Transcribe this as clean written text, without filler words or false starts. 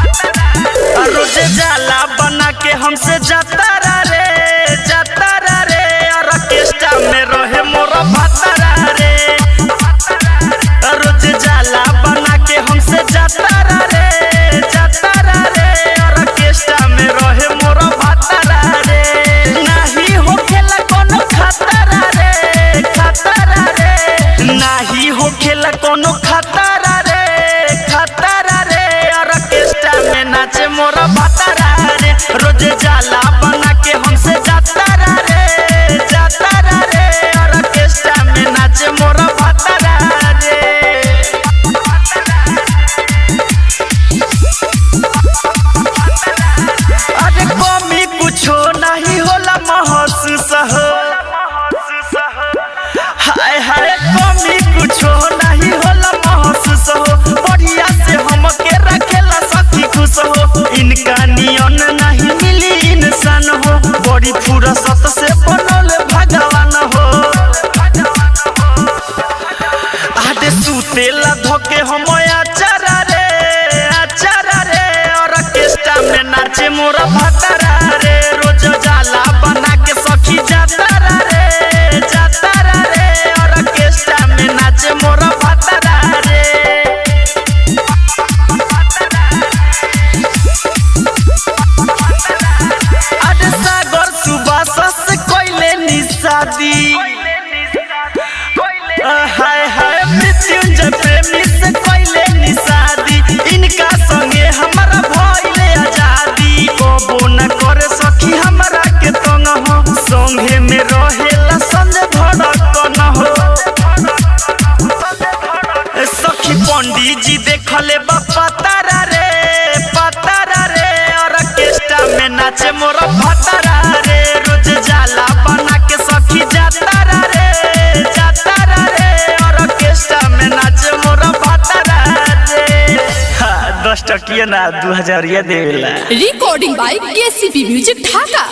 रोजे जाला बना के हमसे जातारा रे और ऑर्केस्ट्रा में रहे मोरा भातारा रे। रोजे जाला बना के हमसे जातारा रे और ऑर्केस्ट्रा में रहे मोरा भातारा रे। नाही होखेला कोनो खतरा रे नाही होखेला कोनो खतरा रे और ऑर्केस्ट्रा में नाचे मोरा भातारा रे। रोजे जाला बना के हमसे जातारा रे और ऑर्केस्ट्रा में नाचे मोरा भातारा रे। अरे कमी कुछो नहीं होला महसूस हो, हाय हाय कमी कुछो नहीं होला महसूस हो। बढ़िया से हमके रखेला सखी खुश हो, इनका नियन नहीं मिली इंसान हो। बड़ी फुर्सत से बनल भगवान हो। आडे सुतेला धोके हम आचारा रे और ऑर्केस्ट्रा में नाचे मोरा भातारा रे। रोज जाला बना के सखी जातारा रे और ऑर्केस्ट्रा में नाचे मोरा भातारा रे। आडे सागर सुबास से कोइले निशादी, हाय हाय मृत्युंजय प्रेमी से कोइले निशादी। इनका संगे हमारा भइले आजादी, कबो न करे सखी हमरा के तंग हो। संगे में रहेला संजय धड़कन हो। सखी पंडित जी देखले बा पतारा रे और ऑर्केस्ट्रा में नाचे मोरा भातारा रे। रोज जाला बना के सखी जातारा रे और ऑर्केस्ट्रा में नाचे मोरा भातारा रे। 10 टकिया ना 2000 देवेला। Recording by KCP music Dhaka.